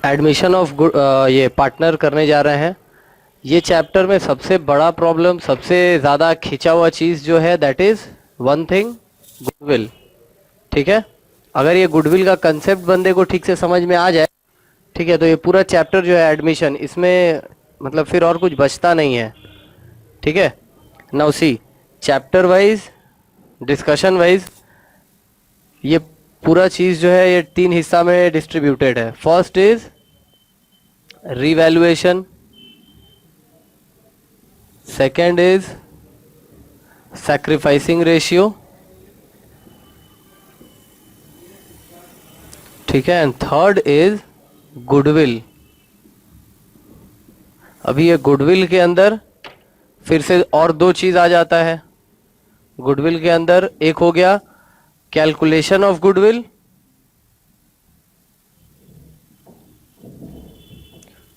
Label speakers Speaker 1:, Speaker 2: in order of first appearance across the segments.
Speaker 1: Admission of ये partner करने जा रहे हैं। ये चैप्टर में सबसे बड़ा प्रॉब्लम, सबसे ज़्यादा खिंचा हुआ चीज़ जो है that is one thing, goodwill. ठीक है, अगर ये गुडविल का कंसेप्ट बंदे को ठीक से समझ में आ जाए, ठीक है, तो ये पूरा चैप्टर जो है एडमिशन, इसमें मतलब फिर और कुछ बचता नहीं है। ठीक है, now see, chapter wise, discussion wise ये पूरा चीज़ जो है ये 3 हिस्सा में डिस्ट्रीब्यूटेड है। First is revaluation, second is sacrificing ratio, ठीक है, एंड थर्ड इज गुडविल। अभी ये गुडविल के अंदर फिर से और 2 चीज आ जाता है। गुडविल के अंदर एक हो गया कैलकुलेशन ऑफ गुडविल,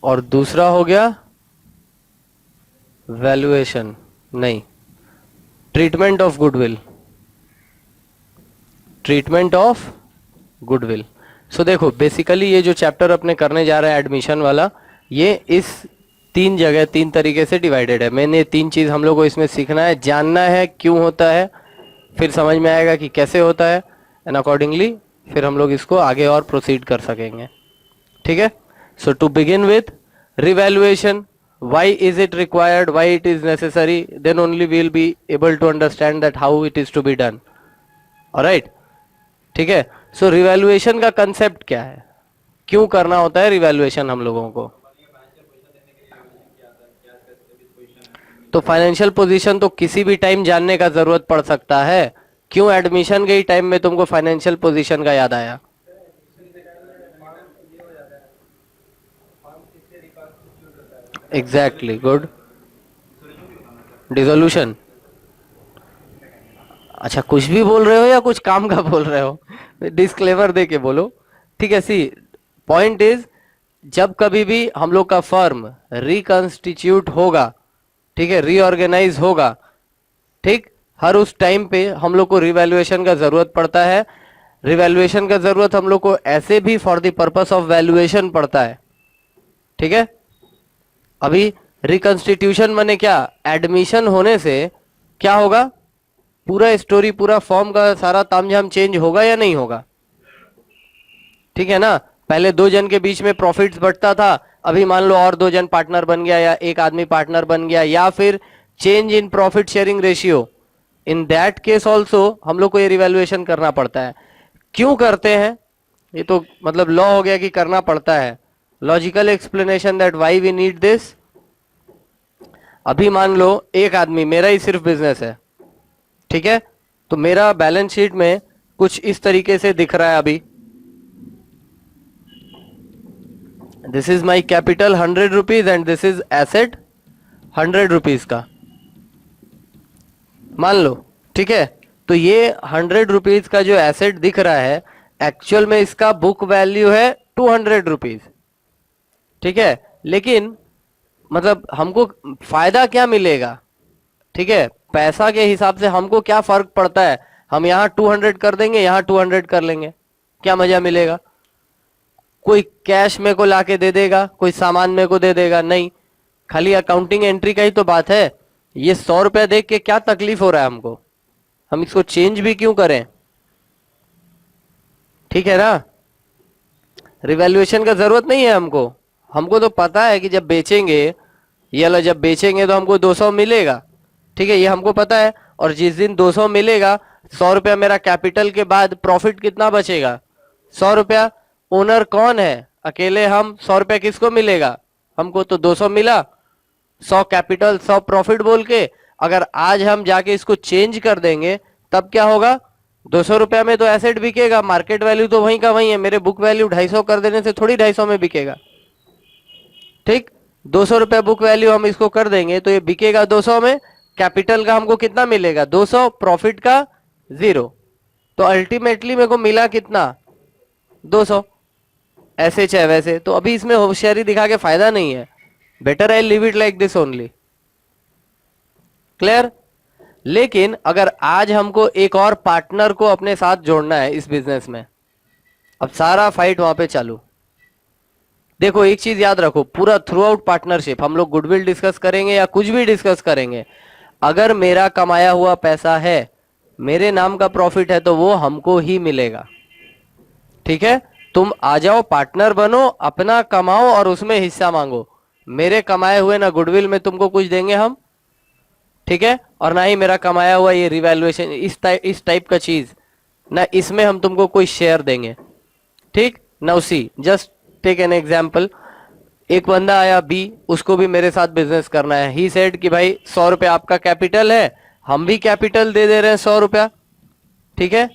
Speaker 1: और दूसरा हो गया वैल्यूएशन, नहीं, treatment of goodwill, treatment of goodwill. So देखो, बेसिकली ये जो चैप्टर अपने करने जा रहे हैं एडमिशन वाला, ये इस 3 जगह 3 तरीके से डिवाइडेड है। मैंने 3 चीज हम लोग को इसमें सीखना है, जानना है क्यों होता है, फिर समझ में आएगा कि कैसे होता है, एंड अकॉर्डिंगली फिर हम लोग इसको आगे और प्रोसीड कर सकेंगे। ठीक है, so to begin with revaluation, why is it required, why it is necessary, then only we will be able to understand that how it is to be done. alright, ठीक है। सो रिवैल्यूएशन का concept क्या है, क्यों करना होता है revaluation हम लोगों को? तो फाइनेंशियल पोजीशन तो किसी भी टाइम जानने का जरूरत पड़ सकता है। क्यों एडमिशन के ही टाइम में तुमको फाइनेंशियल पोजीशन का याद आया? Exactly, good. डिसोल्यूशन, अच्छा कुछ भी बोल रहे हो या कुछ काम का बोल रहे हो? डिस्क्लेमर दे के बोलो। ठीक है, सी पॉइंट इज, जब कभी भी हम लोग का फर्म रिकंस्टिट्यूट होगा, ठीक है, रीऑर्गेनाइज होगा, ठीक, हर उस टाइम पे हम लोग को रिवैल्यूएशन का जरूरत पड़ता है। रिवैल्यूएशन का जरूरत हम लोग को ऐसे भी for the purpose of valuation पड़ता है। ठीक है, अभी रिकंस्टिट्यूशन माने क्या? एडमिशन होने से क्या होगा? पूरा स्टोरी, पूरा फॉर्म का सारा तामझाम चेंज होगा या नहीं होगा? ठीक है ना, पहले 2 जन के बीच में प्रॉफिट्स बढ़ता था, अभी मान लो और 2 जन पार्टनर बन गया, या एक आदमी पार्टनर बन गया, या फिर change in profit sharing ratio, in that case also हम लोग को ये रिवैल्यूएशन करना पड़ता है। क्यों करते हैं? ये तो मतलब लॉ हो गया कि करना पड़ता है। Logical explanation that why we need this. अभी मान लो एक आदमी, मेरा ही सिर्फ बिजनेस है, ठीक है, तो मेरा बैलेंस शीट में कुछ इस तरीके से दिख रहा है अभी, this is my capital 100 rupees and this is asset 100 rupees का, मान लो, ठीक है। तो ये 100 रुपीज का जो एसेट दिख रहा है, एक्चुअल में इसका बुक वैल्यू है 200 रुपीज, ठीक है, लेकिन मतलब हमको फायदा क्या मिलेगा? ठीक है, पैसा के हिसाब से हमको क्या फर्क पड़ता है? हम यहाँ 200 कर देंगे, यहाँ 200 कर लेंगे, क्या मजा मिलेगा? कोई कैश में को लाके दे देगा, कोई सामान में को दे देगा, नहीं, खाली अकाउंटिंग एंट्री का ही तो बात है। ये 100 रुपया देख के क्या तकलीफ हो रहा है हमको? हम इसको चेंज भी क्यों करें? ठीक है ना, रिवैल्यूएशन का जरूरत नहीं है हमको। हमको तो पता है कि जब बेचेंगे, ये वाला जब बेचेंगे तो हमको 200 मिलेगा, ठीक है, ये हमको पता है। और जिस दिन 200 मिलेगा, 100 रुपया मेरा कैपिटल के बाद प्रॉफिट कितना बचेगा? 100 रुपया। ओनर कौन है? अकेले हम। 100 रुपया किसको मिलेगा? हमको। तो 200 मिला, 100 कैपिटल 100 प्रॉफिट बोल के अगर आज हम जाके इसको चेंज कर देंगे, तब क्या होगा? 200 रुपया में तो एसेट बिकेगा, मार्केट वैल्यू तो वहीं का वहीं है, मेरे बुक वैल्यू 250 कर देने से थोड़ी 250 में बिकेगा, ठीक। 200 रुपया बुक वैल्यू हम इसको कर देंगे तो ये बिकेगा 200 में, कैपिटल का हमको कितना मिलेगा? 200, प्रॉफिट का 0, तो अल्टीमेटली मेरे को मिला कितना? 200। ऐसे चाहे वैसे, तो अभी इसमें होशियारी दिखा के फायदा नहीं है। Better I leave it like this only. Clear? लेकिन अगर आज हमको एक और पार्टनर को अपने साथ जोड़ना है इस बिजनेस में, अब सारा फाइट वहां पे चालू। देखो एक चीज याद रखो, पूरा थ्रू आउट पार्टनरशिप हम लोग गुडविल डिस्कस करेंगे या कुछ भी डिस्कस करेंगे, अगर मेरा कमाया हुआ पैसा है, मेरे नाम का प्रॉफिट है, तो वो हमको ही मिलेगा। ठीक है, तुम आ जाओ, पार्टनर बनो, अपना कमाओ और उसमें हिस्सा मांगो। मेरे कमाए हुए ना गुडविल में तुमको कुछ देंगे हम, ठीक है, और ना ही मेरा कमाया हुआ ये रिवैल्यूएशन इस टाइप का चीज, ना इसमें हम तुमको कोई शेयर देंगे। ठीक, now see just take an example. एक बंदा आया बी, उसको भी मेरे साथ बिजनेस करना है। ही सेड कि भाई 100 रुपया आपका कैपिटल है, हम भी कैपिटल दे दे रहे हैं 100 रुपया, ठीक है,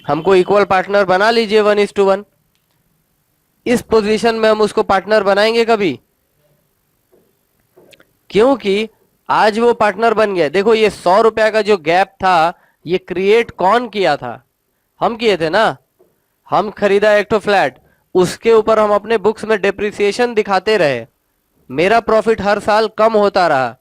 Speaker 1: हमको इक्वल पार्टनर बना लीजिए 1:1। इस पोजीशन में हम उसको पार्टनर बनाएंगे कभी? क्योंकि आज वो पार्टनर बन गया। देखो ये 100 रुपया का जो गैप था, ये क्रिएट कौन किया था? हम किए थे ना। हम खरीदा एक तो फ्लैट, उसके ऊपर हम अपने बुक्स में डेप्रिसिएशन दिखाते रहे, मेरा प्रॉफिट हर साल कम होता रहा,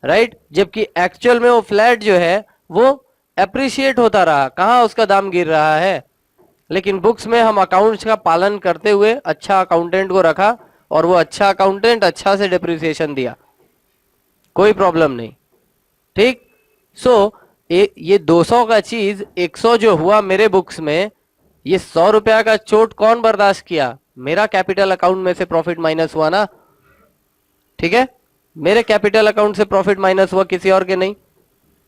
Speaker 1: राइट, जबकि एक्चुअल में वो फ्लैट जो है वो एप्रिशिएट होता रहा, कहां उसका दाम गिर रहा है। लेकिन बुक्स में हम अकाउंट्स का पालन करते हुए अच्छा अकाउंटेंट को रखा, और वो अच्छा अकाउंटेंट अच्छा से डेप्रिसिएशन दिया, कोई प्रॉब्लम नहीं। ठीक, सो ये 200 का चीज 100 जो हुआ मेरे बुक्स में, ये 100 रुपया का चोट कौन बर्दाश्त किया? मेरा कैपिटल अकाउंट में से प्रॉफिट माइनस हुआ ना। ठीक है, मेरे कैपिटल अकाउंट से प्रॉफिट माइनस हुआ, किसी और के नहीं।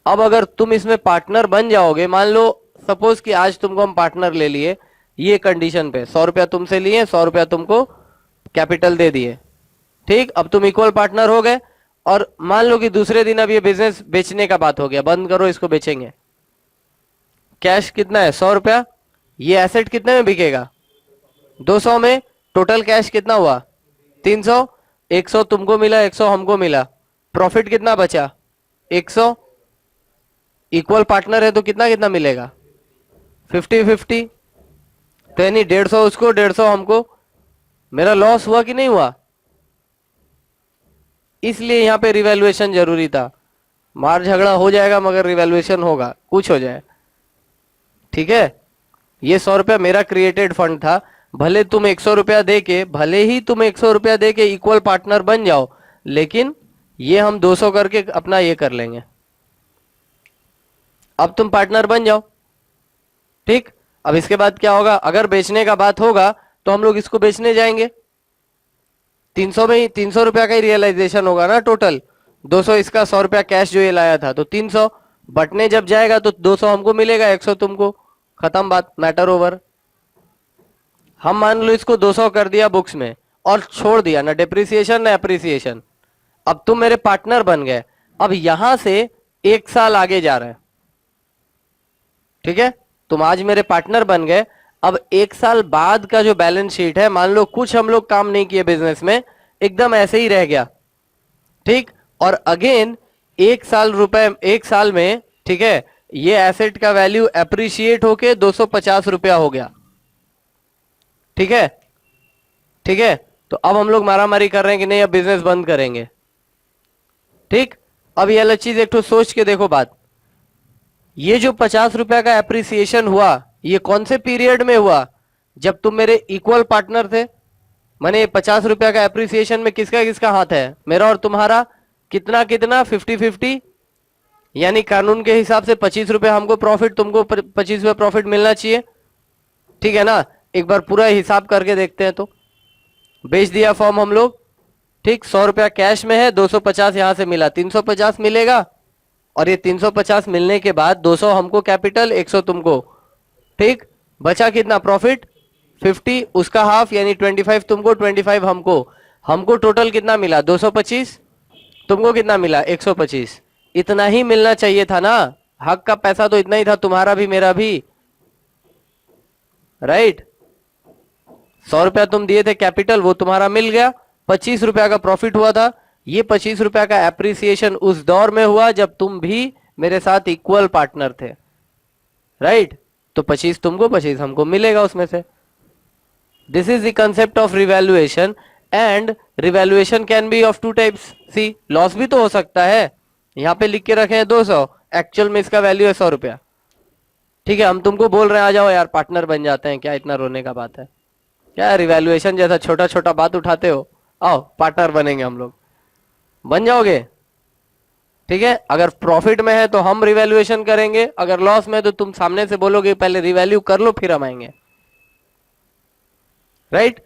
Speaker 1: अब अगर तुम इसमें पार्टनर बन जाओगे, मान लो सपोज कि आज तुमको हम पार्टनर ले लिए, ये कंडीशन पे 100 रुपया तुमसे लिए, 100 रुपया तुमको कैपिटल दे दिए, ठीक, अब तुम इक्वल पार्टनर हो गए। और मान लो कि दूसरे दिन अब ये बिजनेस बेचने का बात हो गया, बंद करो इसको, बेचेंगे। कैश कितना है? 100 रुपया। ये एसेट कितने में बिकेगा? 200 में। टोटल कैश कितना हुआ? 300। 100 तुमको मिला, 100 हमको मिला, प्रॉफिट कितना बचा? 100। इक्वल पार्टनर है तो कितना कितना मिलेगा? 50-50। तो यानी 150 उसको, 150 हमको। मेरा लॉस हुआ कि नहीं हुआ? इसलिए यहां पे रिवैल्यूएशन जरूरी था। मार झगड़ा हो जाएगा मगर रिवैल्यूएशन होगा, कुछ हो जाए। ठीक है, ये 100 रुपया मेरा क्रिएटेड फंड था, भले तुम 100 रुपया दे के, भले ही तुम 100 रुपया दे के इक्वल पार्टनर बन जाओ, लेकिन ये हम 200 करके अपना ये कर लेंगे। अब तुम पार्टनर बन जाओ। ठीक, अब इसके बाद क्या होगा? अगर बेचने का बात होगा तो हम लोग इसको बेचने जाएंगे, 300 में ही 300 रुपया का ही रियलाइजेशन होगा ना टोटल। 200 इसका, 100 रुपया कैश जो ये लाया था, तो 300 बटने जब जाएगा तो 200 हमको मिलेगा, 100 तुमको, खत्म बात, मैटर ओवर। हम मान लो इसको 200 कर दिया बुक्स में और छोड़ दिया, ना डेप्रिसिएशन ना एप्रिसिएशन। अब तुम मेरे पार्टनर बन गए। अब यहां से 1 साल आगे जा रहे हैं, ठीक है, तुम आज मेरे पार्टनर बन गए। अब 1 साल बाद का जो बैलेंस शीट है, मान लो कुछ हम लोग काम नहीं किए बिजनेस में, एकदम ऐसे ही रह गया, ठीक, और अगेन 1 साल में, ठीक है, ये एसेट का वैल्यू एप्रिशिएट होके 250 रुपया हो गया। ठीक है, ठीक है, तो अब हम लोग मारामारी कर रहे हैं कि नहीं, अब बिजनेस बंद करेंगे। ठीक, अब ये अलग चीज एक तो सोच के देखो बात, ये जो 50 रुपया का एप्रिसिएशन हुआ, ये कौन से पीरियड में हुआ? जब तुम मेरे इक्वल पार्टनर थे। माने 50 रुपया का एप्रिसिएशन में किसका किसका हाथ है? मेरा और तुम्हारा। कितना कितना? 50-50। यानी कानून के हिसाब से 25 रुपया हमको प्रॉफिट, तुमको 25 रुपया प्रॉफिट मिलना चाहिए। ठीक है ना, एक बार पूरा हिसाब करके देखते हैं। तो बेच दिया फॉर्म हम लोग, ठीक, 100 रुपया कैश में है, 250 यहां से मिला, 350 मिलेगा। और ये 350 मिलने के बाद 200 हमको कैपिटल, 100 तुमको, ठीक, बचा कितना प्रॉफिट? 50, उसका हाफ यानी 25 तुमको, 25 हमको। हमको टोटल कितना मिला? 225। तुमको कितना मिला? 125। इतना ही मिलना चाहिए था ना, हक का पैसा तो इतना ही था, तुम्हारा भी मेरा भी, राइट। 100 रुपया तुम दिए थे कैपिटल, वो तुम्हारा मिल गया, 25 रुपया का प्रॉफिट हुआ था। ये 25 रुपया का एप्रिसिएशन उस दौर में हुआ जब तुम भी मेरे साथ इक्वल पार्टनर थे, राइट। तो 25 तुमको, 25 हमको मिलेगा उसमें से। This is the concept of revaluation. And revaluation can be of 2 types. See, loss भी तो हो सकता है। यहां पे लिख के रखे हैं 200, एक्चुअल में इसका वैल्यू है 100 रुपया। ठीक है, हम तुमको बोल रहे हैं आ जाओ यार पार्टनर बन जाते हैं, क्या इतना रोने का बात है? क्या रिवैल्यूएशन जैसा छोटा छोटा बात उठाते हो? आओ पार्टनर बनेंगे हम लोग, बन जाओगे? ठीक है, अगर प्रॉफिट में है तो हम रिवैल्यूएशन करेंगे, अगर लॉस में है तो तुम सामने से बोलोगे पहले रिवैल्यू कर लो फिर हम आएंगे, राइट?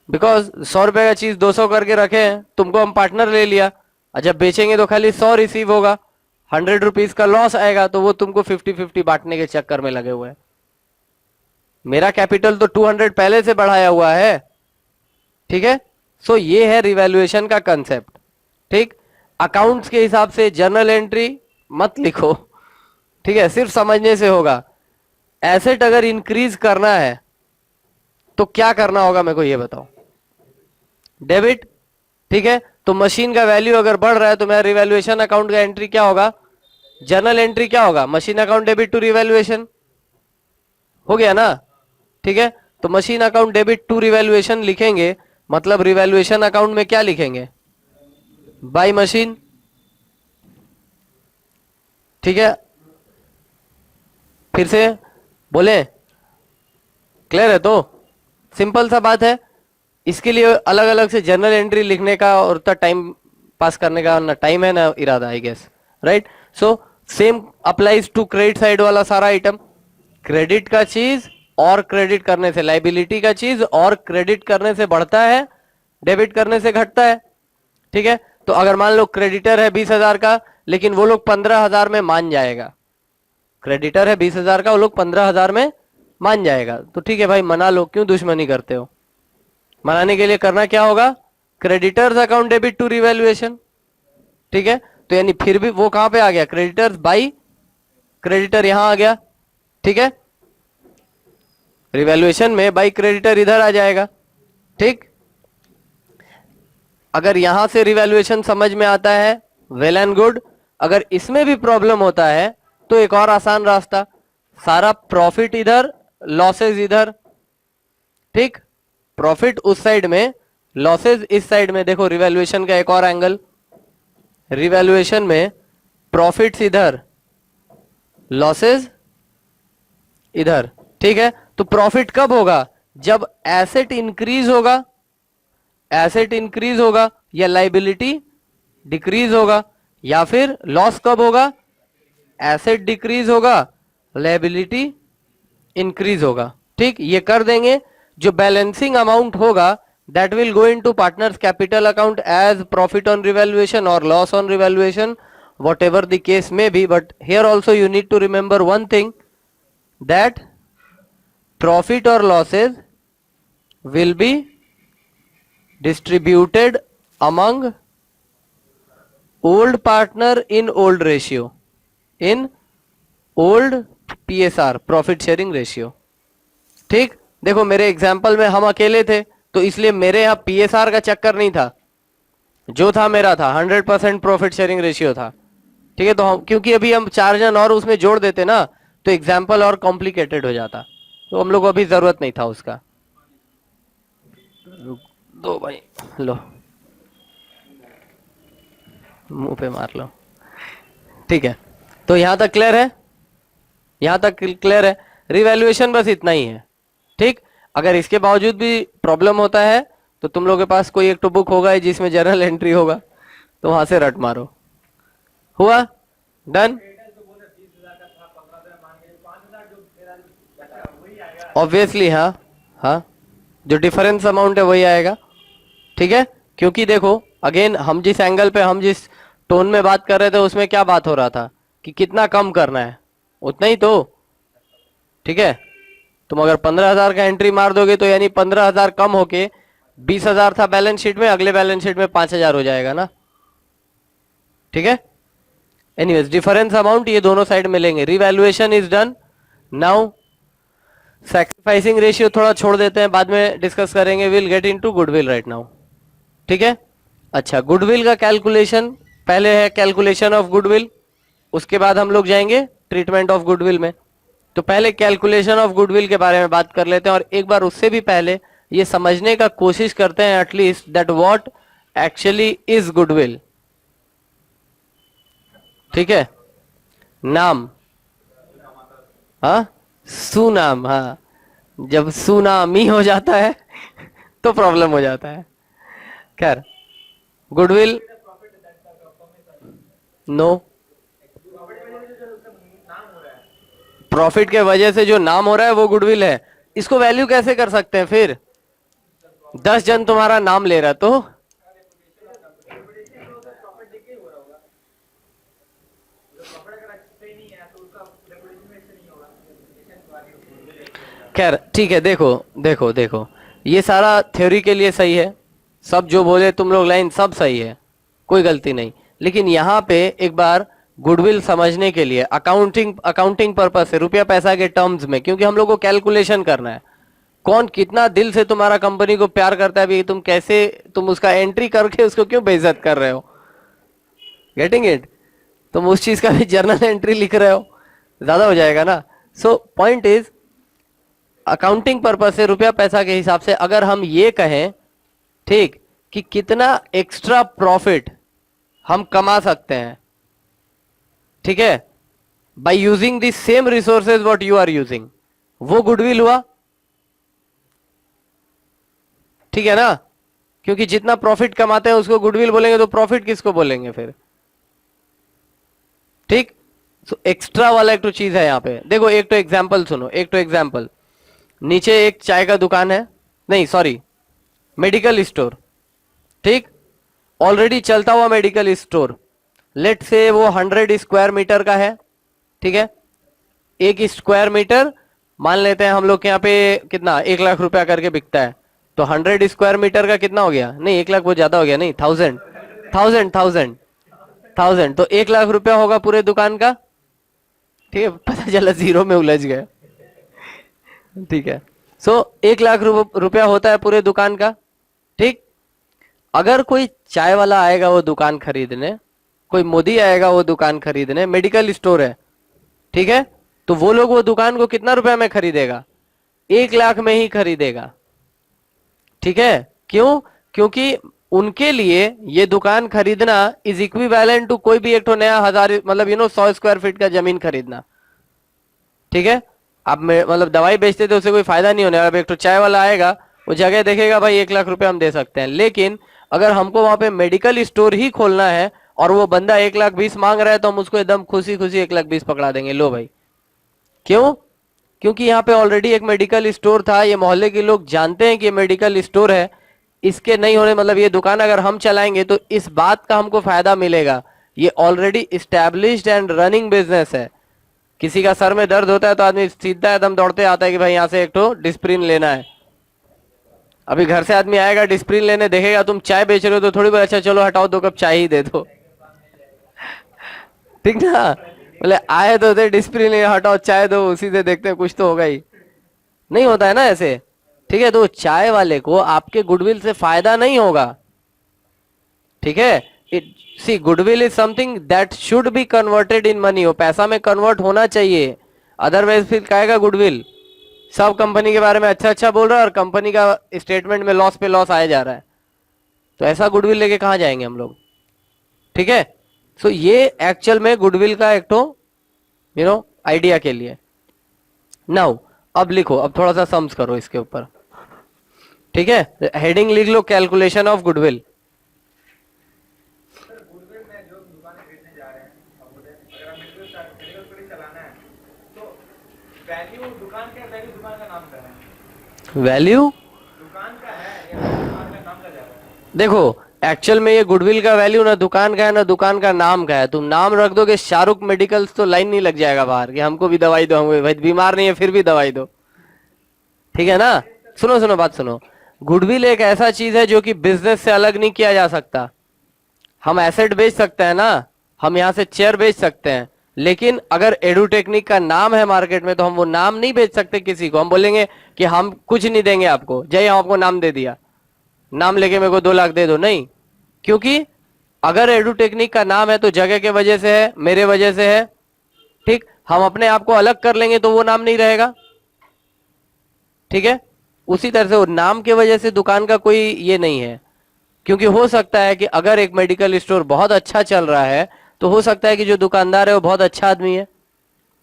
Speaker 1: बिकॉज 100 रुपए का चीज 200 करके रखे हैं, तुमको हम पार्टनर ले लिया, और जब बेचेंगे तो खाली 100 रिसीव होगा, 100 रुपीज का लॉस आएगा, तो वो तुमको 50-50 बांटने के चक्कर में लगे हुए हैं। मेरा कैपिटल तो 200 पहले से बढ़ाया हुआ है, ठीक है? सो ये है रिवैल्यूएशन का कंसेप्ट, ठीक? अकाउंट्स के हिसाब से जर्नल एंट्री मत लिखो, ठीक है? सिर्फ समझने से होगा। एसेट अगर इंक्रीज करना है तो क्या करना होगा मेरे को ये बताओ। डेबिट, ठीक है? तो मशीन का वैल्यू अगर बढ़ रहा है तो मेरा रिवैल्यूएशन अकाउंट का एंट्री क्या होगा? जर्नल एंट्री क्या होगा? Machine account debit to revaluation, हो गया ना? ठीक है, तो machine account debit to revaluation लिखेंगे, मतलब रिवैल्यूएशन अकाउंट में क्या लिखेंगे? बाय मशीन, ठीक है? फिर से बोले, क्लियर है? तो सिंपल सा बात है, इसके लिए अलग अलग से जर्नल एंट्री लिखने का और उतना टाइम पास करने का ना टाइम है ना इरादा, I guess, right? So same applies to credit side वाला सारा आइटम। क्रेडिट का चीज और क्रेडिट करने से, लाइबिलिटी का चीज और क्रेडिट करने से बढ़ता है, डेबिट करने से घटता है, ठीक है? तो अगर मान लो क्रेडिटर है 20,000 का, लेकिन वो लोग 15,000 में मान जाएगा, क्रेडिटर है 20,000 का, वो लोग 15,000 में मान जाएगा, तो ठीक है भाई मना लो, क्यों दुश्मनी करते हो? मनाने के लिए करना क्या होगा? Creditors account debit to revaluation, ठीक है? तो यानी फिर भी वो कहां पे आ गया? क्रेडिटर्स बाई क्रेडिटर यहां आ गया, ठीक है? रिवैल्यूएशन में बाई क्रेडिटर इधर आ जाएगा, ठीक? अगर यहां से रिवैल्यूएशन समझ में आता है, वेल एंड गुड। अगर इसमें भी प्रॉब्लम होता है तो एक और आसान रास्ता, सारा प्रॉफिट इधर, लॉसेज इधर, ठीक? प्रॉफिट उस साइड में, लॉसेज इस साइड में। देखो रिवैल्यूएशन का एक और एंगल, रिवैल्यूएशन में प्रॉफिट्स इधर, लॉसेज इधर, ठीक है? तो प्रॉफिट कब होगा? जब एसेट इंक्रीज होगा, एसेट इंक्रीज होगा, या लाइबिलिटी डिक्रीज होगा, या फिर लॉस कब होगा? एसेट डिक्रीज होगा, लाइबिलिटी इंक्रीज होगा, ठीक? ये कर देंगे। जो बैलेंसिंग अमाउंट होगा that will go into partners capital account as profit on revaluation और loss on revaluation, whatever the case may be. But here also you need to remember one thing, that profit or losses will be distributed among old partner in old ratio, in old PSR, profit sharing ratio, ठीक? देखो मेरे example में हम अकेले थे, तो इसलिए मेरे यहाँ PSR का चक्कर नहीं था, जो था मेरा था 100% प्रॉफिट शेयरिंग रेशियो था, ठीक है? तो हम, क्योंकि अभी हम 4 जन और उसमें जोड़ देते ना, तो एग्जाम्पल और कॉम्प्लिकेटेड हो जाता, तो हम लोग को अभी जरूरत नहीं था उसका। दो भाई, लो मुंह पे मार लो, ठीक है? तो यहां तक क्लियर है? यहां तक क्लियर है? रिवैल्यूएशन बस इतना ही है, ठीक? अगर इसके बावजूद भी प्रॉब्लम होता है तो तुम लोग के पास कोई एक तो बुक होगा जिसमें जर्नल एंट्री होगा, तो वहां से रट मारो। हुआ? डन? ऑब्वियसली हाँ, हाँ, जो डिफरेंस अमाउंट है वही आएगा, ठीक है? क्योंकि देखो अगेन, हम जिस एंगल पे, हम जिस टोन में बात कर रहे थे उसमें क्या बात हो रहा था कि कितना कम करना है, उतना ही तो, ठीक है? तुम अगर 15,000 का एंट्री मार दोगे तो यानी 15,000 कम होके 20,000 था बैलेंस शीट में, अगले बैलेंस शीट में 5,000 हो जाएगा ना, ठीक है? एनीवेज डिफरेंस अमाउंट ये दोनों साइड मिलेंगे। Revaluation is done. Now sacrificing ratio थोड़ा छोड़ देते हैं, बाद में डिस्कस करेंगे। Will get into goodwill right now, ठीक है? अच्छा, गुडविल का कैलकुलेशन पहले है, कैलकुलेशन ऑफ गुडविल, उसके बाद हम लोग जाएंगे ट्रीटमेंट ऑफ गुडविल में। तो पहले कैलकुलेशन ऑफ गुडविल के बारे में बात कर लेते हैं, और एक बार उससे भी पहले ये समझने का कोशिश करते हैं at least that what actually is goodwill, ठीक है? नाम, हाँ, सुनाम, हाँ, जब सुनामी हो जाता है तो प्रॉब्लम हो जाता है। खैर, गुडविल नो, प्रॉफिट के वजह से जो नाम हो रहा है वो गुडविल है। इसको वैल्यू कैसे कर सकते हैं फिर? 10 जन तुम्हारा नाम ले रहा तो खैर ठीक है। देखो देखो देखो, ये सारा थ्योरी के लिए सही है, सब जो बोले तुम लोग लाइन सब सही है, कोई गलती नहीं। लेकिन यहाँ पे एक बार गुडविल समझने के लिए अकाउंटिंग अकाउंटिंग पर्पस से, रुपया पैसा के टर्म्स में, क्योंकि हम लोग को कैलकुलेशन करना है कौन कितना दिल से तुम्हारा कंपनी को प्यार करता है, भी तुम कैसे तुम उसका एंट्री करके उसको क्यों बेइज्जत कर रहे हो। Getting it? तुम उस चीज का भी जर्नल एंट्री लिख रहे हो, ज्यादा हो जाएगा ना। So point is, accounting purpose से रुपया पैसा के हिसाब से अगर हम ये कहें ठीक कि कितना एक्स्ट्रा प्रॉफिट हम कमा सकते हैं, ठीक है, by using the same resources what you are using, वो गुडविल हुआ। ठीक है ना? क्योंकि जितना प्रॉफिट कमाते हैं उसको गुडविल बोलेंगे, तो प्रॉफिट किसको बोलेंगे फिर? ठीक। तो एक्स्ट्रा वाला एक तो चीज है यहां पे। देखो एक तो एग्जाम्पल सुनो, एक तो एग्जाम्पल, नीचे एक चाय का दुकान है, नहीं सॉरी मेडिकल स्टोर, ठीक, ऑलरेडी चलता हुआ मेडिकल स्टोर, लेट से वो 100 स्क्वायर मीटर का है, ठीक है। एक स्क्वायर मीटर मान लेते हैं हम लोग के यहाँ पे कितना, 1 लाख रुपया करके बिकता है, तो 100 स्क्वायर मीटर का कितना हो गया? नहीं 1 लाख बहुत ज्यादा हो गया, नहीं 1000 तो 1 लाख रुपया होगा पूरे दुकान का, ठीक है। पता चला जीरो में उलझ गए, ठीक है। सो 1 लाख रुपया होता है पूरे दुकान का, ठीक। अगर कोई चाय वाला आएगा वो दुकान खरीदने, कोई मोदी आएगा वो दुकान खरीदने, मेडिकल स्टोर है, ठीक है, तो वो लोग वो दुकान को कितना रुपया में खरीदेगा? 1 लाख में ही खरीदेगा, ठीक है। क्यों? क्योंकि उनके लिए ये दुकान खरीदना इज इक्विवेलेंट टू कोई भी एक तो नया 1000 मतलब 100 स्क्वायर फीट का जमीन खरीदना, ठीक है। आप मतलब दवाई बेचते थे उससे कोई फायदा नहीं होने वाला। अब एक तो चाय वाला आएगा, वो जगह देखेगा भाई 1 लाख रुपए हम दे सकते हैं, लेकिन अगर हमको वहां पे मेडिकल स्टोर ही खोलना है और वो बंदा 1,20,000 मांग रहा है, तो हम उसको एकदम खुशी खुशी 1,20,000 पकड़ा देंगे, लो भाई। क्यों? क्योंकि यहाँ पे ऑलरेडी एक मेडिकल स्टोर था, ये मोहल्ले के लोग जानते हैं कि ये मेडिकल स्टोर है, इसके नहीं होने मतलब ये दुकान अगर हम चलाएंगे तो इस बात का हमको फायदा मिलेगा, ये already established and running business है। किसी का सर में दर्द होता है तो आदमी सीधा एकदम दौड़ते आता है कि भाई यहाँ से एक तो डिस्प्रिन लेना है। अभी घर से आदमी आएगा डिस्प्रिन लेने, देखेगा तुम चाय बेच रहे हो तो थोड़ी बहुत अच्छा चलो हटाओ 2 कप चाय ही दे दो, ठीक ना। बोले आए तो दे डिस्प्रिन ले, हटाओ चाय दो, उसी से देखते हैं कुछ तो होगा ही, नहीं होता है ना ऐसे, ठीक है। तो चाय वाले को आपके गुडविल से फायदा नहीं होगा, ठीक है। See goodwill is something that should be converted in money, वो पैसा में कन्वर्ट होना चाहिए, अदरवाइज फिर काहेगा गुडविल? सब कंपनी के बारे में अच्छा अच्छा बोल रहा है और कंपनी का स्टेटमेंट में लॉस पे लॉस आया जा रहा है, तो ऐसा गुडविल लेके कहां जाएंगे हम लोग, ठीक है। सो ये एक्चुअल में गुडविल का एक तो आइडिया के लिए। नाउ अब लिखो, अब थोड़ा सा सम्स करो इसके ऊपर, ठीक है। हेडिंग लिख लो, कैलकुलेशन ऑफ गुडविल।
Speaker 2: वैल्यू दुकान का, वैल्यू दुकान का नाम का है,
Speaker 1: वैल्यू
Speaker 2: दुकान का है या दुकान का नाम का जा रहा है?
Speaker 1: देखो एक्चुअल में ये गुडविल का वैल्यू ना दुकान का है ना दुकान का नाम का है। तुम नाम रख दोगे शाहरुख मेडिकल्स तो लाइन नहीं लग जाएगा बाहर कि हमको भी दवाई दो, हम भाई बीमार नहीं है फिर भी दवाई दो, ठीक है ना। सुनो सुनो बात सुनो, गुडविल एक ऐसा चीज है जो कि बिजनेस से अलग नहीं किया जा सकता। हम एसेट बेच सकते हैं ना, हम यहाँ से चेयर बेच सकते हैं, लेकिन अगर एडुटेक्निक का नाम है मार्केट में तो हम वो नाम नहीं बेच सकते किसी को। हम बोलेंगे कि हम कुछ नहीं देंगे आपको, जय हम आपको नाम दे दिया, नाम लेके मेरे को 2 लाख दे दो, नहीं। क्योंकि अगर एडुटेक्निक का नाम है तो जगह के वजह से है, मेरे वजह से है, ठीक। हम अपने आप को अलग कर लेंगे तो वो नाम नहीं रहेगा, ठीक है। उसी तरह से वो नाम के वजह से दुकान का कोई ये नहीं है, क्योंकि हो सकता है कि अगर एक मेडिकल स्टोर बहुत अच्छा चल रहा है तो हो सकता है कि जो दुकानदार है वो बहुत अच्छा आदमी है,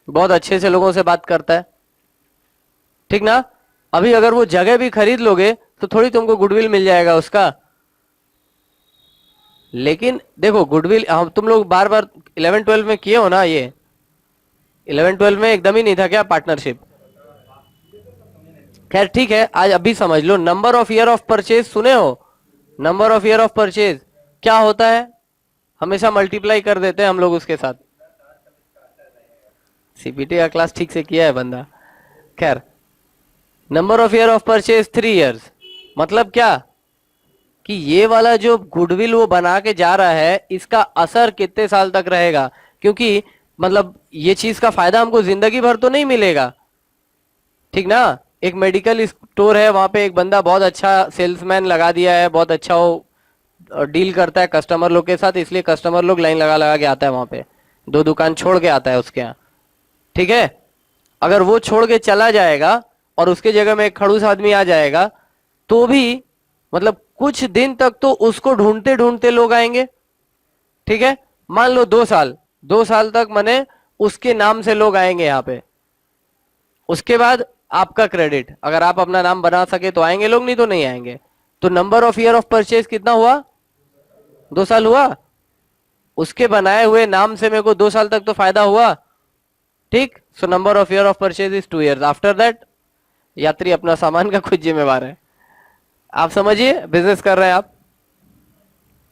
Speaker 1: बहुत अच्छे से लोगों से बात करता है, ठीक ना। अभी अगर वो जगह भी खरीद लोगे तो थोड़ी तुमको गुडविल मिल जाएगा उसका। लेकिन देखो गुडविल हम तुम लोग बार बार 11-12 में किए हो ना, ये 11-12 में एकदम ही नहीं था क्या पार्टनरशिप? खैर ठीक है, आज अभी समझ लो। Number of year of purchase सुने हो? Number of year of purchase क्या होता है? हमेशा मल्टीप्लाई कर देते हैं हम लोग उसके साथ। सीपीटी का क्लास ठीक से किया है बंदा। खैर, number of year of purchase 3 years. मतलब क्या कि ये वाला जो गुडविल वो बना के जा रहा है, इसका असर कितने साल तक रहेगा? क्योंकि मतलब ये चीज का फायदा हमको जिंदगी भर तो नहीं मिलेगा, ठीक ना? एक मेडिकल स्टोर है, वहां पे एक बंदा बहुत अच्छा सेल्समैन लगा दिया है, बहुत अच्छा वो डील करता है कस्टमर लोग के साथ, इसलिए कस्टमर लोग लाइन लगा लगा के आता है वहां पे, 2 दुकान छोड़ के आता है उसके यहाँ, ठीक है? अगर वो छोड़ के चला जाएगा और उसके जगह में एक खड़ूस आदमी आ जाएगा, तो भी मतलब कुछ दिन तक तो उसको ढूंढते ढूंढते लोग आएंगे, ठीक है? मान लो 2 साल, 2 साल तक माने उसके नाम से लोग आएंगे यहाँ पे। उसके बाद आपका क्रेडिट, अगर आप अपना नाम बना सके तो आएंगे लोग, नहीं तो नहीं आएंगे। तो number of year of purchase कितना हुआ? 2 साल हुआ। उसके बनाए हुए नाम से मेरे को 2 साल तक तो फायदा हुआ, ठीक? So number of year of purchase is 2 years. After that यात्री अपना सामान का खुद जिम्मेवार है। आप समझिए, बिजनेस कर रहे हैं आप,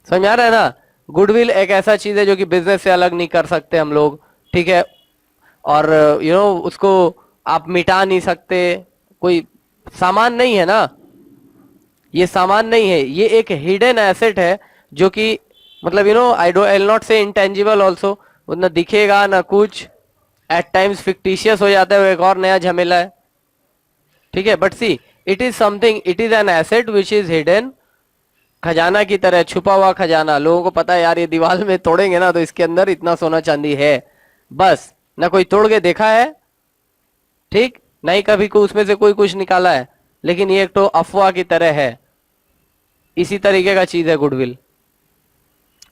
Speaker 1: समझ आ रहा है ना? गुडविल एक ऐसा चीज है जो कि बिजनेस से अलग नहीं कर सकते हम लोग, ठीक है? और उसको आप मिटा नहीं सकते, कोई सामान नहीं है ना, ये सामान नहीं है, ये एक हिडन एसेट है जो कि मतलब आई विल नॉट से इंटेंजिबल ऑल्सो, ना दिखेगा ना कुछ, एट टाइम्स फिक्टिशियस हो जाता है, वो एक और नया झमेला है, ठीक है? But see, it is something, it is an asset which is hidden, खजाना की तरह, छुपा हुआ खजाना। लोगों को पता है यार ये दीवार में तोड़ेंगे ना तो इसके अंदर इतना सोना चांदी है, बस ना कोई तोड़ के देखा है, ठीक? नहीं कभी को उसमें से कोई कुछ निकाला है, लेकिन ये एक तो अफवाह की तरह है। इसी तरीके का चीज है goodwill.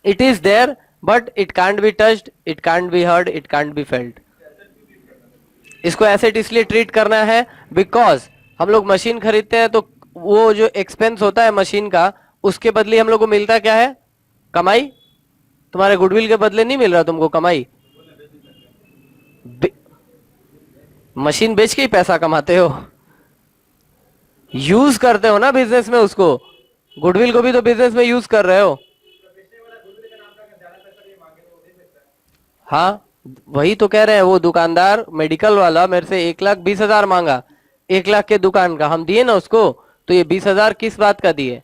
Speaker 1: It is there but it can't be touched, it can't be heard, it can't be felt. इसको एसेट इसलिए ट्रीट करना है बिकॉज हम लोग मशीन खरीदते हैं तो वो जो एक्सपेंस होता है मशीन का, उसके बदले हम लोग को मिलता क्या है? कमाई। तुम्हारे गुडविल के बदले नहीं मिल रहा तुमको कमाई, मशीन बेच के ही पैसा कमाते हो, यूज करते हो ना बिजनेस में उसको। गुडविल को भी तो बिजनेस में यूज कर रहे हो। हाँ, वही तो कह रहे हैं, वो दुकानदार मेडिकल वाला मेरे से 1,20,000 मांगा, 1 लाख के दुकान का हम दिए ना उसको, तो ये 20,000 किस बात का दिए?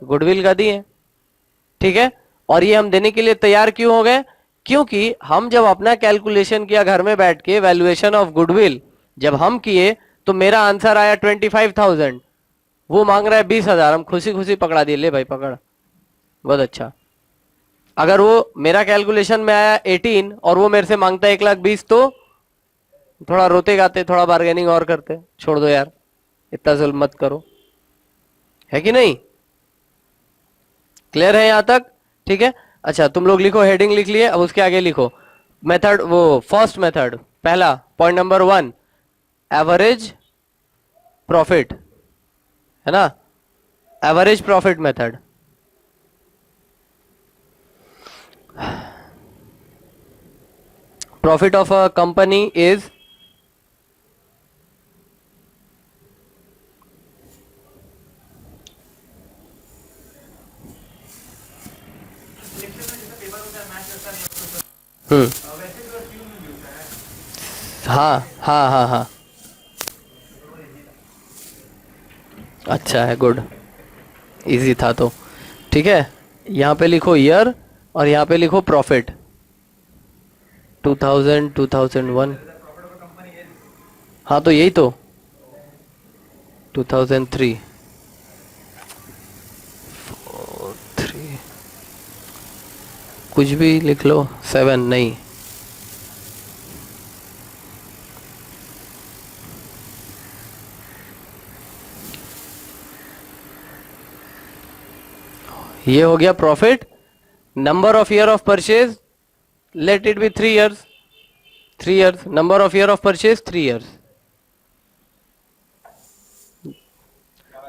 Speaker 1: गुडविल का दिए, ठीक है? और ये हम देने के लिए तैयार क्यों हो गए? क्योंकि हम जब अपना कैलकुलेशन किया घर में बैठ के, वैल्यूएशन ऑफ गुडविल जब हम किए, तो मेरा आंसर आया 25,000, वो मांग रहा है 20,000। हम खुशी खुशी पकड़ा दिए, ले भाई पकड़, बहुत अच्छा। अगर वो मेरा कैलकुलेशन में आया 18 और वो मेरे से मांगता है 1,20,000, तो थोड़ा रोते गाते, थोड़ा बार्गेनिंग और करते, छोड़ दो यार इतना जुल्म मत करो, है कि नहीं? क्लियर है यहां तक? ठीक है, अच्छा तुम लोग लिखो, हेडिंग लिख लिए, अब उसके आगे लिखो मेथड, वो फर्स्ट मेथड, पहला पॉइंट नंबर 1, एवरेज प्रॉफिट, है ना? Average profit method. Profit of a company is
Speaker 2: वैसे तो क्यों नहीं मिलता है?
Speaker 1: हाँ हाँ हाँ हाँ, अच्छा है, गुड, इजी था तो। ठीक है, यहाँ पे लिखो ईयर और यहाँ पे लिखो profit, 2000, 2001,
Speaker 2: profit of company is
Speaker 1: हाँ तो यही तो 2003, 3, कुछ भी लिख लो, 7 नहीं, ये हो गया profit. Number of year of purchase, let it be 3 years, 3 years, number of year of purchase 3 years,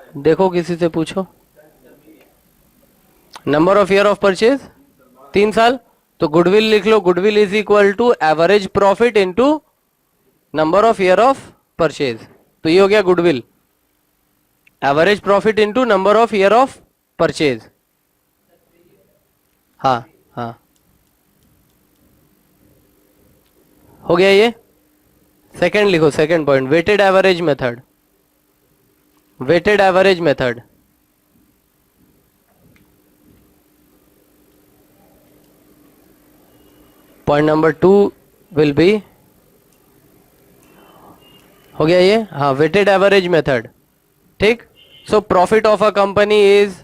Speaker 1: देखो किसी से पूछो। Number of year of purchase 3 साल, तो गुडविल लिख लो, goodwill is equal to average profit into number of year of purchase. तो ये हो गया goodwill, average profit into number of year of purchase. हाँ हाँ, हो गया ये। सेकंड लिखो, second point, weighted average method. Weighted average method, point number 2 will be, हो गया ये, हाँ, वेटेड एवरेज मेथड। ठीक, so profit of a company is,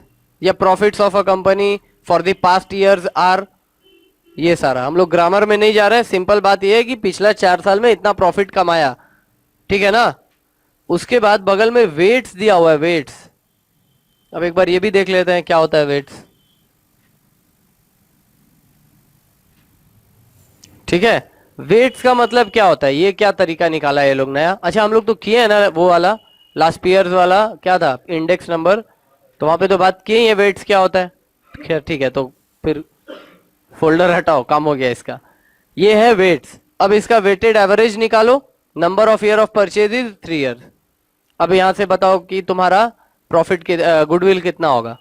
Speaker 1: या profits of a company for the past years are, ये सारा हम लोग ग्रामर में नहीं जा रहे हैं, सिंपल बात ये है कि पिछला 4 साल में इतना प्रॉफिट कमाया, ठीक है ना। उसके बाद बगल में वेट्स दिया हुआ है, वेट्स। अब एक बार ये भी देख लेते हैं क्या होता है वेट्स। ठीक है, वेट्स का मतलब क्या होता है, ये क्या तरीका निकाला है ये लोग नया। अच्छा, हम लोग तो किए हैं ना वो वाला, लास्ट ईयर्स वाला क्या था, इंडेक्स नंबर, तो वहां पे तो बात किए ये वेट्स क्या होता है। खैर ठीक है, तो फिर फोल्डर हटाओ, काम हो गया इसका। ये है वेट्स। अब इसका वेटेड एवरेज निकालो, number of year of purchase is 3 year. अब यहां से बताओ कि तुम्हारा प्रॉफिट गुडविल कितना होगा।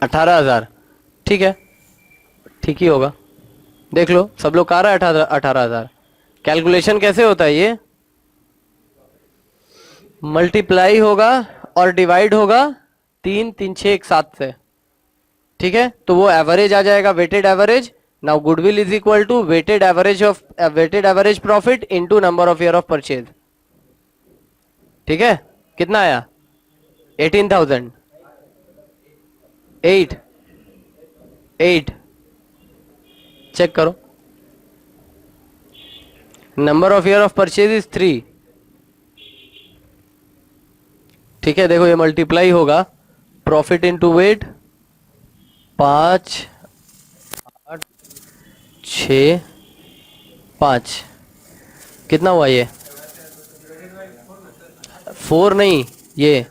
Speaker 1: अठारह हजार, ठीक है, ठीक ही होगा। देख लो सब लोग कह रहा है 18,000। कैलकुलेशन कैसे होता है ये, मल्टीप्लाई होगा और डिवाइड होगा 3 3 6 1 7 से, ठीक है। तो वो एवरेज आ जाएगा, weighted average. Now goodwill is equal to weighted average profit into number of year of purchase. ठीक है, कितना आया, 18,000, 8 चेक करो। Number of year of purchase is 3, ठीक है। देखो ये मल्टीप्लाई होगा, प्रॉफिट इनटू वेट, 5 8 6 5, कितना हुआ ये, 4 नहीं, ये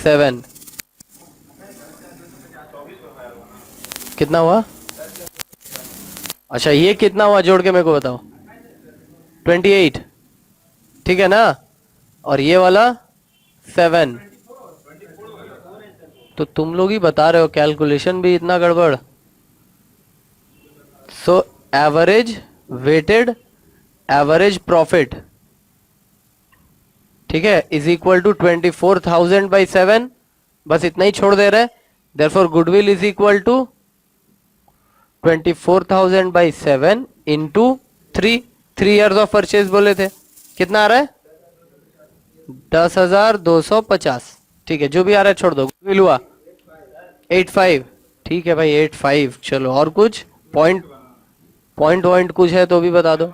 Speaker 1: 7, कितना हुआ। अच्छा ये कितना हुआ, जोड़ के मेरे को बताओ, 28, ठीक है ना। और ये वाला 7, तो तुम लोग ही बता रहे हो, कैलकुलेशन भी इतना गड़बड़। So average weighted average profit, ठीक है, इज इक्वल टू 24,000 बाई 7, बस इतना ही छोड़ दे रहे। Therefore goodwill is equal to 24,000 by 7 into 3 years of purchase बोले थे, कितना आ रहा है, 10,250, ठीक है, जो भी आ रहा है छोड़ दो। गुडविल हुआ 85, ठीक है भाई 85। चलो और कुछ पॉइंट कुछ है तो भी बता दो।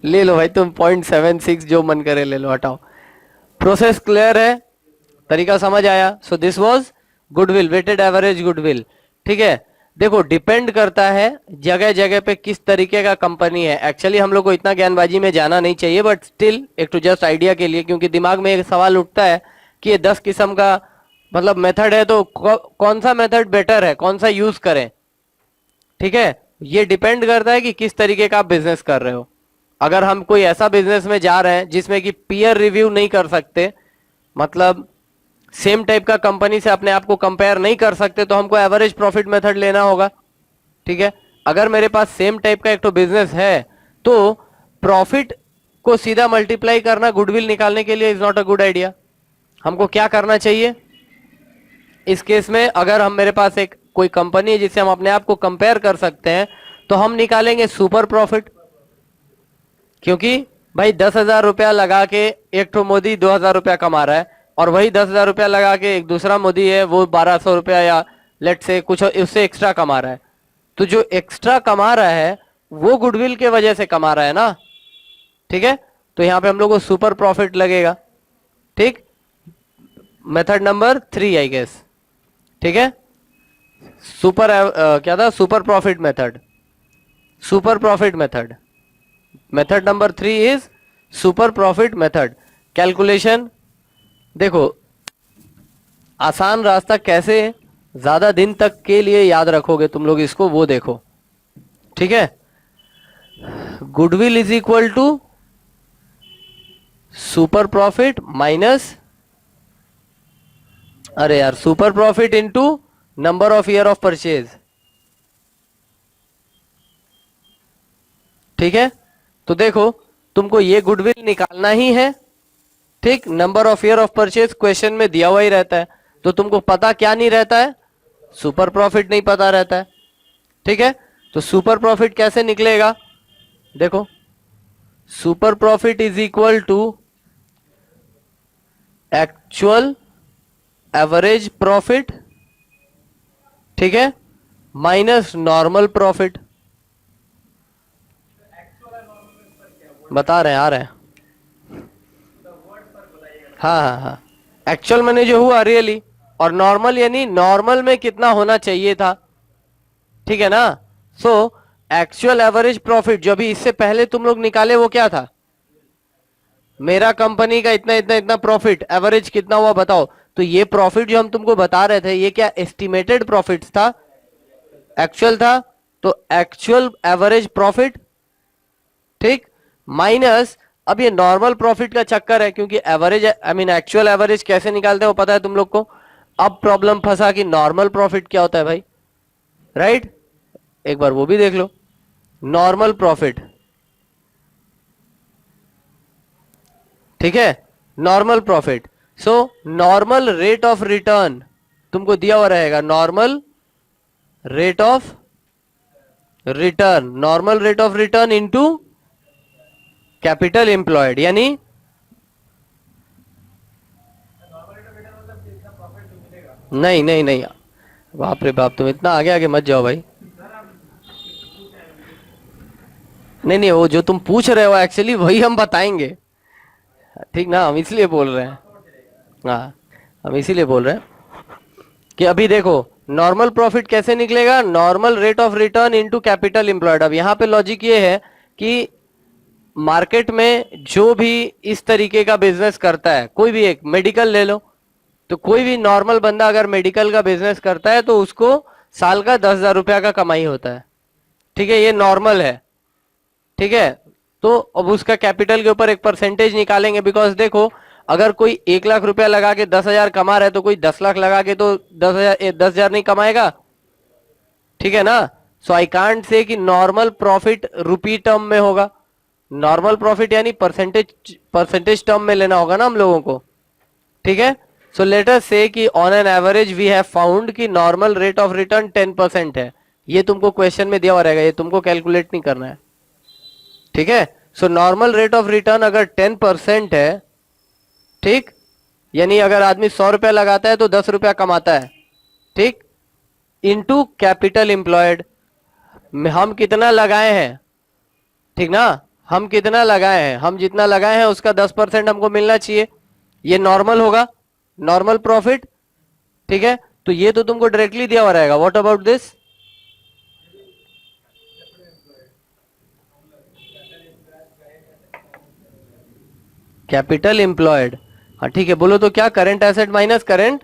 Speaker 1: ले लो भाई तुम 0.76, जो मन करे ले लो, हटाओ। प्रोसेस क्लियर है, तरीका समझ आया। So this was goodwill, weighted average goodwill, ठीक है। देखो डिपेंड करता है जगह जगह पे किस तरीके का कंपनी है। एक्चुअली हम लोग को इतना ज्ञानबाजी में जाना नहीं चाहिए, बट स्टिल एक टू जस्ट आइडिया के लिए, क्योंकि दिमाग में एक सवाल उठता है कि ये 10 किस्म का मतलब मेथड है, तो कौन सा मेथड बेटर है, कौन सा यूज करें, ठीक है। ये डिपेंड करता है कि किस तरीके का आप बिजनेस कर रहे हो। अगर हम कोई ऐसा बिजनेस में जा रहे हैं जिसमें कि पीयर रिव्यू नहीं कर सकते, मतलब सेम टाइप का कंपनी से अपने आप को कंपेयर नहीं कर सकते, तो हमको एवरेज प्रॉफिट मेथड लेना होगा, ठीक है। अगर मेरे पास सेम टाइप का एक तो बिजनेस है, तो प्रॉफिट को सीधा मल्टीप्लाई करना गुडविल निकालने के लिए is not a good idea. हमको क्या करना चाहिए इस केस में, अगर हम मेरे पास एक कोई कंपनी है जिससे हम अपने आप को कंपेयर कर सकते हैं, तो हम निकालेंगे सुपर प्रॉफिट। क्योंकि भाई 10,000 रुपया लगा के एक तो मोदी 2,000 रुपया कमा रहा है, और वही 10,000 रुपया लगा के एक दूसरा मोदी है, वो 1,200 रुपया या लेट से कुछ उससे एक्स्ट्रा कमा रहा है। तो जो एक्स्ट्रा कमा रहा है वो गुडविल के वजह से कमा रहा है ना, ठीक है। तो यहां पे हम लोग को सुपर प्रॉफिट लगेगा, ठीक। मेथड नंबर 3 आई गेस, ठीक है। क्या था, super profit method, super profit method. Method number 3 is super profit method. Calculation देखो, आसान रास्ता कैसे ज्यादा दिन तक के लिए याद रखोगे तुम लोग इसको, वो देखो, ठीक है। Goodwill is equal to super profit minus, अरे यार, super profit into number of year of purchase, ठीक है। तो देखो, तुमको ये गुडविल निकालना ही है, ठीक। Number of year of purchase question में दिया हुआ ही रहता है, तो तुमको पता क्या नहीं रहता है, सुपर प्रॉफिट नहीं पता रहता है, ठीक है। तो सुपर प्रॉफिट कैसे निकलेगा, देखो, super profit is equal to actual average profit, ठीक है, माइनस नॉर्मल प्रॉफिट। बता रहे हैं, आ रहे हैं, हाँ हाँ हाँ। एक्चुअल मैंने जो हुआ रियली, और नॉर्मल यानी नॉर्मल में कितना होना चाहिए था, ठीक है ना। सो एक्चुअल एवरेज प्रॉफिट जो भी इससे पहले तुम लोग निकाले वो क्या था, मेरा कंपनी का इतना इतना इतना प्रॉफिट, एवरेज कितना हुआ बताओ। तो ये प्रॉफिट जो हम तुमको बता रहे थे, ये क्या एस्टिमेटेड प्रॉफिट था, एक्चुअल था, तो एक्चुअल एवरेज प्रॉफिट, ठीक, माइनस, अब ये नॉर्मल प्रॉफिट का चक्कर है, क्योंकि average I mean actual average कैसे निकालते हैं वो पता है तुम लोग को। अब प्रॉब्लम फंसा कि नॉर्मल प्रॉफिट क्या होता है भाई, राइट, एक बार वो भी देख लो। नॉर्मल प्रॉफिट, ठीक है, normal profit. So normal rate of return तुमको दिया हुआ रहेगा, normal rate of return, normal rate of return into capital employed, यानी नहीं नहीं नहीं, बाप रे बाप, तुम इतना आगे आगे मत जाओ भाई। नहीं नहीं, वो जो तुम पूछ रहे हो एक्चुअली वही हम बताएंगे, ठीक ना, हम इसलिए बोल रहे हैं, हाँ, हम इसीलिए बोल रहे हैं कि अभी देखो नॉर्मल प्रॉफिट कैसे निकलेगा, normal rate of return into capital employed. अब यहां पे लॉजिक ये है कि मार्केट में जो भी इस तरीके का बिजनेस करता है, कोई भी एक मेडिकल ले लो, तो कोई भी नॉर्मल बंदा अगर मेडिकल का बिजनेस करता है तो उसको साल का 10,000 रुपया का कमाई होता है, ठीक है, ये नॉर्मल है, ठीक है। तो अब उसका कैपिटल के ऊपर एक परसेंटेज निकालेंगे, बिकॉज देखो, अगर कोई 1 लाख रुपया लगा के 10,000 कमा रहा है, तो कोई 10 लाख लगा के तो 10,000 नहीं कमाएगा, ठीक है ना। सो आई कांट से कि नॉर्मल प्रॉफिट रुपी टर्म में होगा, नॉर्मल प्रॉफिट यानी परसेंटेज टर्म में लेना होगा ना हम लोगों को, ठीक है। सो लेट अस से कि on an average we have found कि नॉर्मल रेट ऑफ रिटर्न 10% है, ये तुमको क्वेश्चन में दिया हुआ रहेगा, ये तुमको कैलकुलेट नहीं करना है, ठीक है। So normal rate of return अगर 10% है, ठीक, यानी अगर आदमी 100 रुपया लगाता है तो 10 रुपया कमाता है, ठीक, इनटू कैपिटल एम्प्लॉयड, हम कितना लगाए हैं, ठीक ना, हम कितना लगाए हैं, हम जितना लगाए हैं उसका 10% हमको मिलना चाहिए, ये नॉर्मल होगा, नॉर्मल प्रॉफिट, ठीक है। तो ये तो तुमको डायरेक्टली दिया हुआ रहेगा, what about this, capital employed, हाँ ठीक है, बोलो तो क्या, करेंट एसेट माइनस करेंट,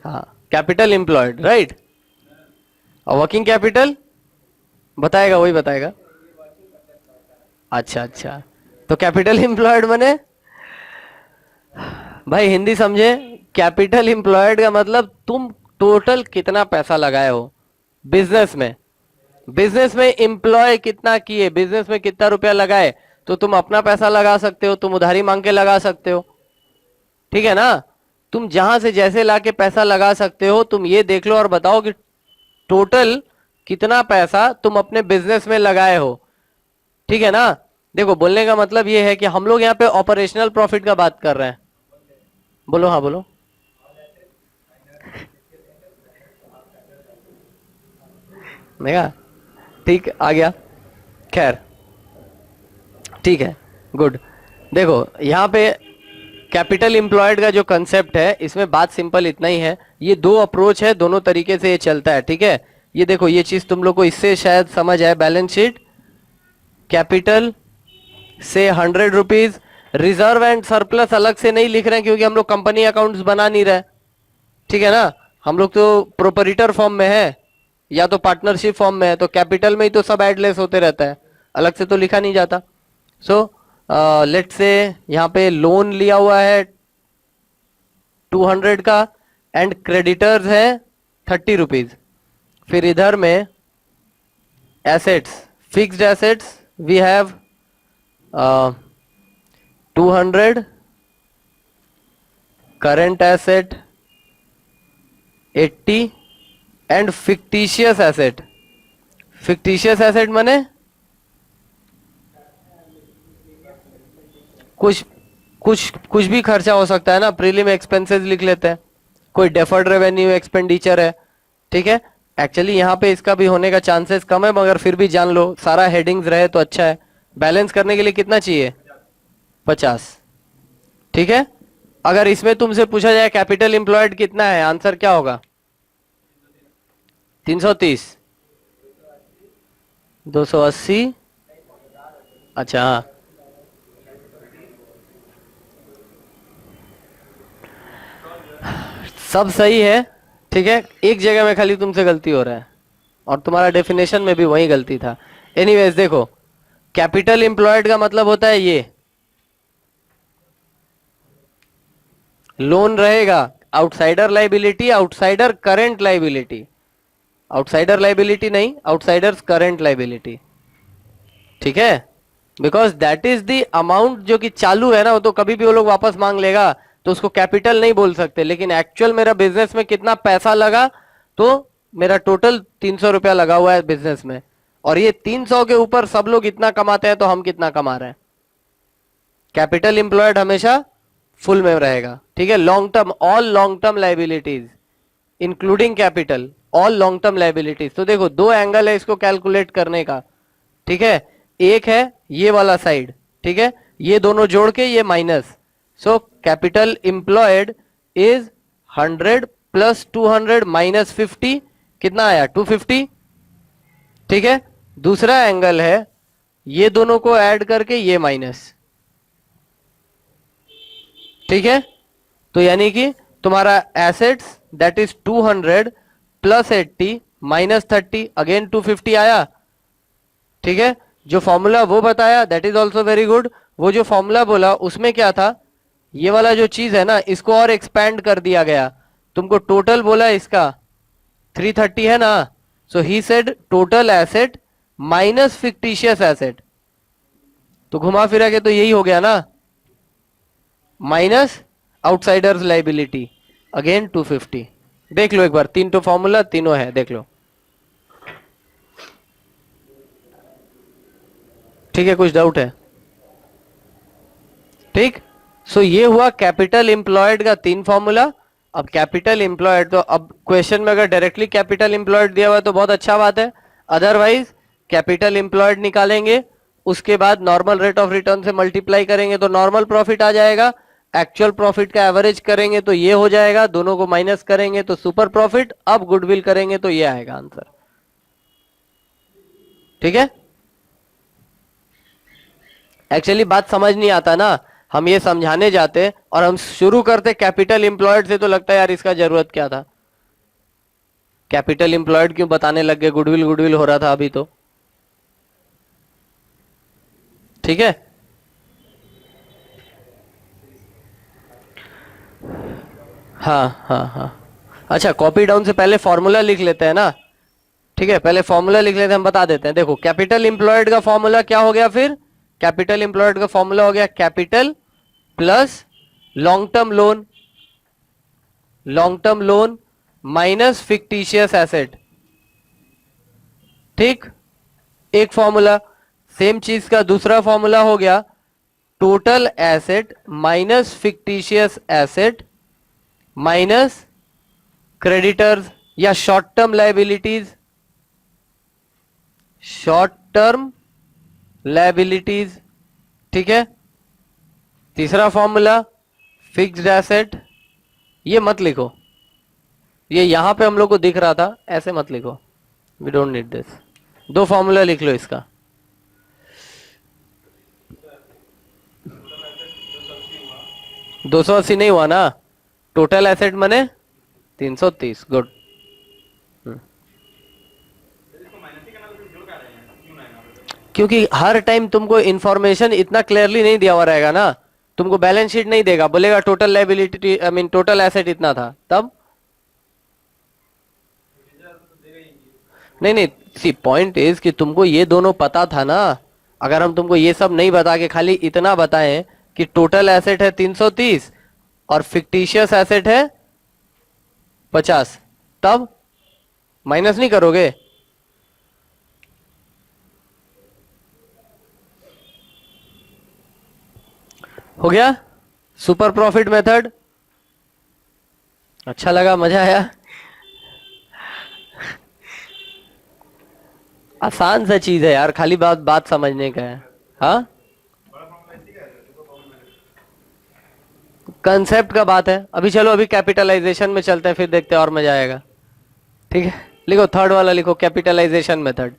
Speaker 1: हाँ, कैपिटल एम्प्लॉयड, राइट, और वर्किंग कैपिटल बताएगा, वही बताएगा, अच्छा अच्छा। तो कैपिटल एम्प्लॉयड माने भाई हिंदी समझे, कैपिटल एम्प्लॉयड का मतलब तुम टोटल कितना पैसा लगाए हो बिजनेस में, बिजनेस में एम्प्लॉय कितना किए, बिजनेस में कितना रुपया लगाए, तो तुम अपना पैसा लगा सकते हो, तुम उधारी मांग के लगा सकते हो, ठीक है ना। तुम जहां से जैसे लाके पैसा लगा सकते हो, तुम ये देख लो और बताओ कि टोटल कितना पैसा तुम अपने बिजनेस में लगाए हो, ठीक है ना। देखो, बोलने का मतलब ये है कि हम लोग यहाँ पे ऑपरेशनल प्रॉफिट का बात कर रहे हैं, बोलो, हाँ बोलो, देखा, ठीक, आ गया, खैर, ठीक है, गुड। देखो यहाँ पे कैपिटल एम्प्लॉयड का जो कंसेप्ट है इसमें बात सिंपल इतना ही है, ये दो अप्रोच है, दोनों तरीके से ये चलता है, ठीक है। ये देखो ये चीज तुम लोग को इससे शायद समझ आए, बैलेंस शीट कैपिटल से 100 रुपीज, रिजर्व एंड सरप्लस अलग से नहीं लिख रहे हैं क्योंकि हम लोग कंपनी अकाउंट्स बना नहीं रहे, ठीक है ना। हम लोग तो प्रोपराइटर फॉर्म में है या तो पार्टनरशिप फॉर्म में है, तो कैपिटल में ही तो सब एडलेस होते रहता है, अलग से तो लिखा नहीं जाता। सो लेट्स से यहाँ पे लोन लिया हुआ है 200 का एंड क्रेडिटर्स है 30 रुपीज। फिर इधर में assets, fixed assets we have 200, current asset 80 and fictitious asset. Fictitious asset माने कुछ कुछ भी खर्चा हो सकता है ना, प्रीलिम एक्सपेंसेस लिख लेते हैं, कोई डेफर्ड रेवेन्यू एक्सपेंडिचर है, ठीक है। एक्चुअली यहाँ पे इसका भी होने का चांसेस कम है, मगर फिर भी जान लो, सारा हेडिंग्स रहे तो अच्छा है। बैलेंस करने के लिए कितना चाहिए? 50, ठीक है। अगर इसमें तुमसे पूछा जाए कैपिटल एम्प्लॉयड कितना है, आंसर क्या होगा? 330, 280, अच्छा हाँ, सब सही है, ठीक है। एक जगह में खाली तुमसे गलती हो रहा है और तुम्हारा डेफिनेशन में भी वही गलती था। एनीवेज देखो, कैपिटल एम्प्लॉयड का मतलब होता है ये लोन रहेगा, outsider liability, outsider current liability, outsider liability नहीं, आउटसाइडर्स करंट लाइबिलिटी, ठीक है। Because that is the amount जो कि चालू है ना, वो तो कभी भी वो लोग वापस मांग लेगा, तो उसको कैपिटल नहीं बोल सकते। लेकिन एक्चुअल मेरा बिजनेस में कितना पैसा लगा, तो मेरा टोटल 300 रुपया लगा हुआ है बिजनेस में, और ये 300 के ऊपर सब लोग इतना कमाते हैं, तो हम कितना कमा रहे हैं। कैपिटल एम्प्लॉयड हमेशा फुल में रहेगा, ठीक है। Long term, all long term liabilities including capital, all long term liabilities. तो देखो दो एंगल है इसको कैलकुलेट करने का, ठीक है। एक है ये वाला साइड, ठीक है, ये दोनों जोड़ के ये minus. So capital employed is 100 plus 200 minus 50, कितना आया? 250, ठीक है। दूसरा एंगल है ये दोनों को ऐड करके ये माइनस, ठीक है। तो यानी कि तुम्हारा assets that is 200 plus 80 minus 30, again 250 आया, ठीक है। जो फॉर्मूला वो बताया that is also very good. वो जो फॉर्मूला बोला उसमें क्या था, ये वाला जो चीज है ना, इसको और एक्सपैंड कर दिया गया। तुमको टोटल बोला इसका 330 है ना, so he said total asset minus fictitious asset, तो घुमा फिरा के तो यही हो गया ना, माइनस आउटसाइडर्स लाइबिलिटी, अगेन 250। देख लो एक बार, तीन तो फॉर्मूला तीनों है, देख लो, ठीक है। कुछ डाउट है? ठीक। सो ये हुआ कैपिटल एम्प्लॉयड का 3 फॉर्मूला। अब कैपिटल एम्प्लॉयड, तो अब क्वेश्चन में अगर डायरेक्टली कैपिटल एम्प्लॉयड दिया हुआ है तो बहुत अच्छा बात है, अदरवाइज कैपिटल एम्प्लॉयड निकालेंगे, उसके बाद नॉर्मल रेट ऑफ रिटर्न से मल्टीप्लाई करेंगे तो नॉर्मल प्रॉफिट आ जाएगा, एक्चुअल प्रॉफिट का एवरेज करेंगे तो ये हो जाएगा, दोनों को माइनस करेंगे तो सुपर प्रॉफिट, अब गुडविल करेंगे तो ये आएगा आंसर, ठीक है। एक्चुअली बात समझ नहीं आता ना, हम ये समझाने जाते और हम शुरू करते कैपिटल एम्प्लॉयड से, तो लगता है यार इसका जरूरत क्या था, कैपिटल एम्प्लॉयड क्यों बताने लग गए, गुडविल गुडविल हो रहा था अभी तो, ठीक है। हाँ हाँ हाँ, अच्छा कॉपी डाउन से पहले फॉर्मूला लिख लेते हैं ना, ठीक है, पहले फॉर्मूला लिख लेते हैं, हम बता देते हैं। देखो कैपिटल एम्प्लॉयड का फॉर्मूला क्या हो गया, फिर कैपिटल एम्प्लॉयड का फॉर्मूला हो गया capital plus long term loan, long term loan minus fictitious asset, ठीक। एक फॉर्मूला, सेम चीज का दूसरा फॉर्मूला हो गया total asset minus fictitious asset minus creditors या short term liabilities, short term liabilities, ठीक है। तीसरा फॉर्मूला फिक्स्ड एसेट, ये मत लिखो, ये यहां पे हम लोग को दिख रहा था, ऐसे मत लिखो, वी डोंट नीड दिस। दो फॉर्मूला लिख लो इसका।
Speaker 2: टोटल एसेट 280 हुआ।
Speaker 1: 280 नहीं हुआ ना, टोटल एसेट मने 330। गुड।
Speaker 2: फिर इसको माइनस ही करना, तो फिर जोड़ का रहे हैं, क्यों ना है यहाँ पे?
Speaker 1: क्योंकि हर टाइम तुमको इंफॉर्मेशन इतना क्लियरली नहीं दिया हुआ रहेगा ना, तुमको बैलेंस शीट नहीं देगा, बोलेगा total liability, I mean total asset इतना था, तब नहीं नहीं, सी पॉइंट इज कि तुमको ये दोनों पता था ना। अगर हम तुमको ये सब नहीं बता के खाली इतना बताएं कि टोटल एसेट है 330 और फिक्टिशियस एसेट है 50, तब माइनस नहीं करोगे? हो गया सुपर प्रॉफिट मेथड? अच्छा लगा, मजा आया? आसान सा चीज है यार, खाली बात बात समझने का है। हाँ,
Speaker 2: बड़ा फॉर्मूला इसी का है, देखो फॉर्मूला।
Speaker 1: कंसेप्ट का बात है। अभी चलो, अभी कैपिटलाइजेशन में चलते हैं, फिर देखते हैं और मजा आएगा। ठीक है, लिखो थर्ड वाला, लिखो कैपिटलाइजेशन मेथड।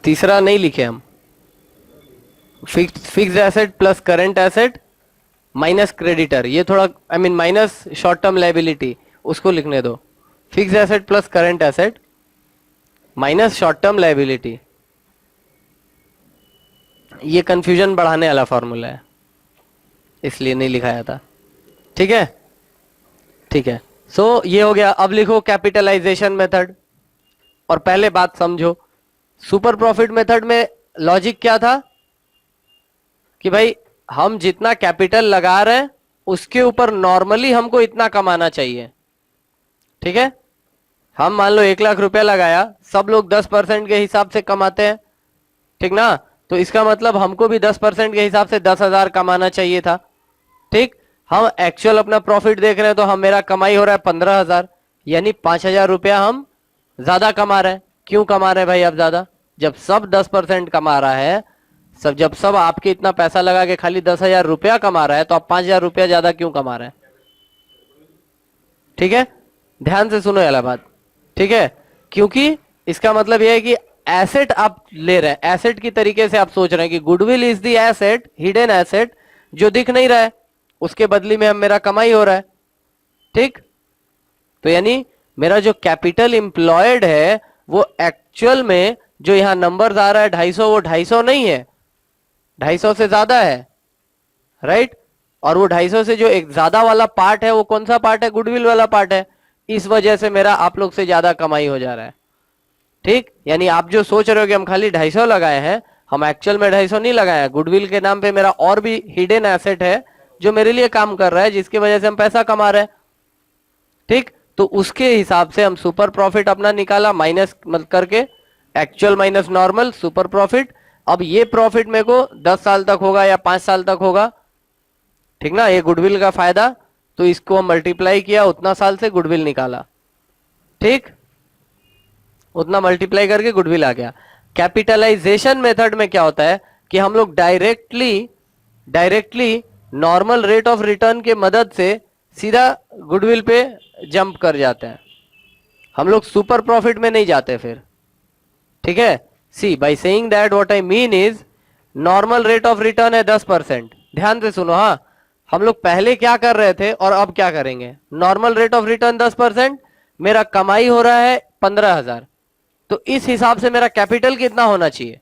Speaker 1: तीसरा नहीं लिखे हम। Fixed asset plus current asset minus creditor, ये थोड़ा I mean minus short term liability, उसको लिखने दो। Fixed asset plus current asset minus short term liability, ये कंफ्यूजन बढ़ाने वाला फॉर्मूला है, इसलिए नहीं लिखाया था। ठीक है, ठीक है। सो ये हो गया। अब लिखो कैपिटलाइजेशन मेथड, और पहले बात समझो। सुपर प्रॉफिट मेथड में लॉजिक क्या था कि भाई हम जितना कैपिटल लगा रहे हैं उसके ऊपर नॉर्मली हमको इतना कमाना चाहिए। ठीक है, हम मान लो 1 लाख रुपया लगाया, सब लोग 10% के हिसाब से कमाते हैं, ठीक ना? तो इसका मतलब हमको भी 10% के हिसाब से 10,000 कमाना चाहिए था। ठीक, हम एक्चुअल अपना प्रॉफिट देख रहे हैं तो हम मेरा कमाई हो रहा है 15,000, यानी 5,000 रुपया हम ज्यादा कमा रहे हैं। क्यों कमा रहे हैं भाई आप ज्यादा? जब सब 10% कमा रहा है, जब सब आपके इतना पैसा लगा के खाली 10,000 रुपया कमा रहा है, तो आप 5,000 रुपया ज्यादा क्यों कमा रहे हैं? ठीक है, ध्यान से सुनो ये बात। ठीक है, क्योंकि इसका मतलब यह है कि एसेट आप ले रहे हैं, एसेट की तरीके से आप सोच रहे हैं कि goodwill is the asset, hidden asset, जो दिख नहीं रहा है, उसके बदले में हम मेरा कमाई हो रहा है। ठीक, तो यानी मेरा जो कैपिटल इंप्लॉयड है वो एक्चुअल में जो यहां नंबर आ रहा है 250, वो 250 नहीं है, 250 से ज्यादा है, राइट? और वो 250 से जो एक ज्यादा वाला पार्ट है, वो कौन सा पार्ट है? गुडविल वाला पार्ट है। इस वजह से मेरा आप लोग से ज्यादा कमाई हो जा रहा है। ठीक, यानी आप जो सोच रहे हो कि हम खाली 250 लगाए हैं, हम एक्चुअल में 250 नहीं लगाए हैं। गुडविल के नाम पे मेरा और भी हिडन एसेट है जो मेरे लिए काम कर रहा है, जिसकी वजह से हम पैसा कमा रहे हैं। ठीक, तो उसके हिसाब से हम सुपर प्रॉफिट अपना निकाला, माइनस मत करके, actual minus normal, super profit. अब ये प्रॉफिट मेरे को 10 साल तक होगा या 5 साल तक होगा, ठीक ना? ये गुडविल का फायदा, तो इसको हम मल्टीप्लाई किया, उतना साल से गुडविल निकाला। ठीक, उतना मल्टीप्लाई करके गुडविल आ गया। कैपिटलाइजेशन मेथड में क्या होता है कि हम लोग directly normal rate of return के मदद से सीधा गुडविल पे जंप कर जाते हैं, हम लोग सुपर प्रॉफिट में नहीं जाते फिर। ठीक है, see by saying that what I mean is, normal rate of return है 10%। ध्यान से सुनो, हाँ, हम लोग पहले क्या कर रहे थे और अब क्या करेंगे? नॉर्मल रेट ऑफ रिटर्न 10%, मेरा कमाई हो रहा है 15,000, तो इस हिसाब से मेरा कैपिटल कितना होना चाहिए?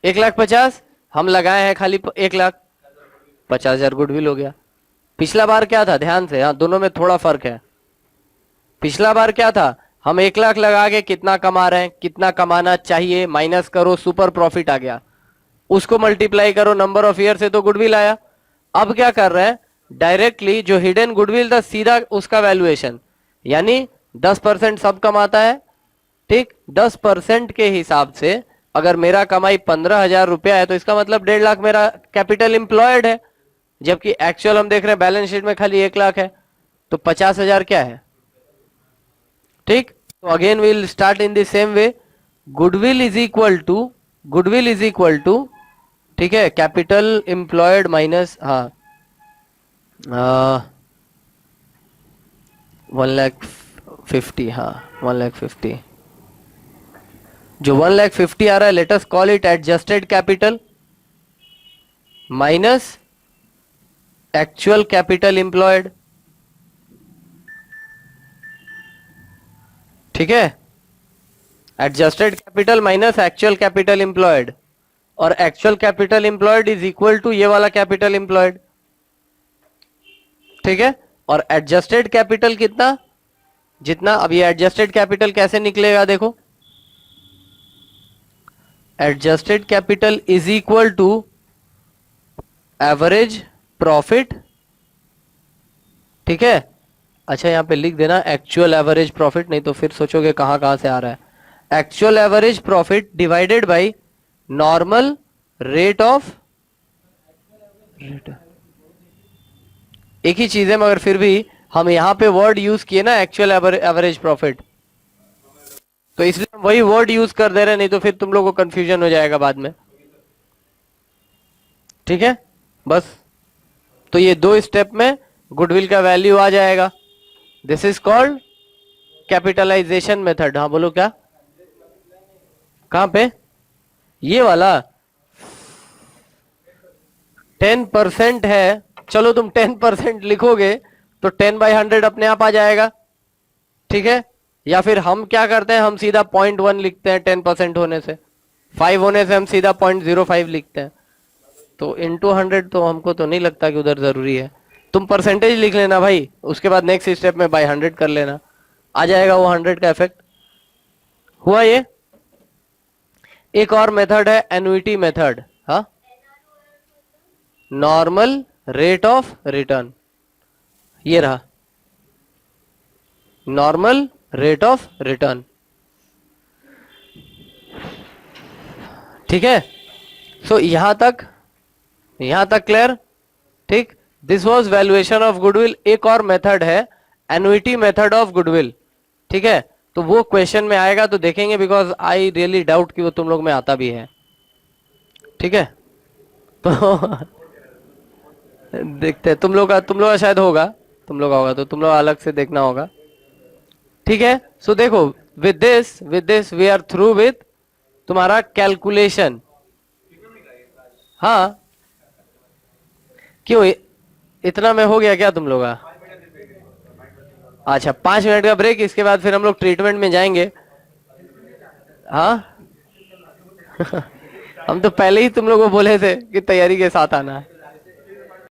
Speaker 1: 1,50,000। हम लगाए हैं खाली 1,50,000, गुडविल हो गया। पिछला बार क्या था? ध्यान से, हाँ, दोनों में थोड़ा फर्क है। पिछला बार क्या था? हम 1,00,000 लगा के कितना कमा रहे हैं, कितना कमाना चाहिए, माइनस करो, सुपर प्रॉफिट आ गया, उसको मल्टीप्लाई करो नंबर ऑफ ईयर से, तो गुडविल आया। अब क्या कर रहे हैं? डायरेक्टली जो हिडन गुडविल था, सीधा उसका वैल्यूएशन, यानी 10% सब कमाता है। ठीक, 10% के हिसाब से अगर मेरा कमाई 15,000 रुपया है, तो इसका मतलब 1.5 लाख मेरा कैपिटल इंप्लॉयड है, जबकि एक्चुअल हम देख रहे हैं बैलेंस शीट में खाली 1 लाख है, तो 50,000 क्या है? ठीक, तो again will start in the same way. Goodwill is equal to, ठीक है, कैपिटल एम्प्लॉयड माइनस, हाँ 1,50,000, हाँ 1,50,000, जो 1,50,000 आ रहा है, let us call it adjusted capital minus actual capital employed, ठीक है, adjusted capital minus actual capital employed, और actual capital employed is equal to ये वाला कैपिटल एम्प्लॉयड, ठीक है। और एडजस्टेड कैपिटल कितना, जितना, अब ये एडजस्टेड कैपिटल कैसे निकलेगा देखो, adjusted capital is equal to average profit, ठीक है। अच्छा यहां पे लिख देना एक्चुअल एवरेज प्रॉफिट, नहीं तो फिर सोचोगे कहां कहां से आ रहा है। Actual average profit divided by normal rate of, एक ही चीज है मगर फिर भी हम यहां पे वर्ड यूज किए ना एक्चुअल एवरेज प्रॉफिट, तो इसलिए हम वही वर्ड यूज कर दे रहे हैं, नहीं तो फिर तुम लोगों को कंफ्यूजन हो जाएगा बाद में, ठीक है। बस तो ये दो स्टेप में गुडविल का वैल्यू आ जाएगा। This is called capitalisation method. हाँ बोलो क्या, कहां पे, ये वाला 10% है, चलो तुम 10% लिखोगे तो 10/100 अपने आप आ जाएगा, ठीक है। या फिर हम क्या करते हैं, हम सीधा 0.1 लिखते हैं, 10% होने से, 5 होने से हम सीधा 0.05 लिखते हैं, तो इंटू 100 तो हमको तो नहीं लगता कि उधर जरूरी है। तुम परसेंटेज लिख लेना भाई, उसके बाद नेक्स्ट स्टेप में बाय 100 कर लेना, आ जाएगा वो 100 का इफेक्ट। हुआ ये। एक और मेथड है एन्युइटी मेथड, हाँ, नॉर्मल रेट ऑफ रिटर्न, ये रहा नॉर्मल रेट ऑफ रिटर्न, ठीक है। सो यहां तक क्लियर, ठीक। This was valuation of goodwill. एक और मेथड है एन्युइटी मेथड ऑफ गुडविल, ठीक है, तो वो क्वेश्चन में आएगा तो देखेंगे, बिकॉज आई रियली डाउट कि वो तुम लोग में आता भी है, ठीक है। तो देखते हैं, तुम लोग का शायद होगा, तुम लोग का होगा तो तुम लोग अलग से देखना होगा, ठीक है। सो देखो, with this we are through with तुम्हारा कैलकुलेशन। हाँ क्यों, इतना में हो गया क्या तुम लोग का? अच्छा 5 मिनट का ब्रेक, इसके बाद फिर हम लोग ट्रीटमेंट में जाएंगे। हाँ हम तो पहले ही तुम लोगों को बोले थे कि तैयारी के साथ आना है।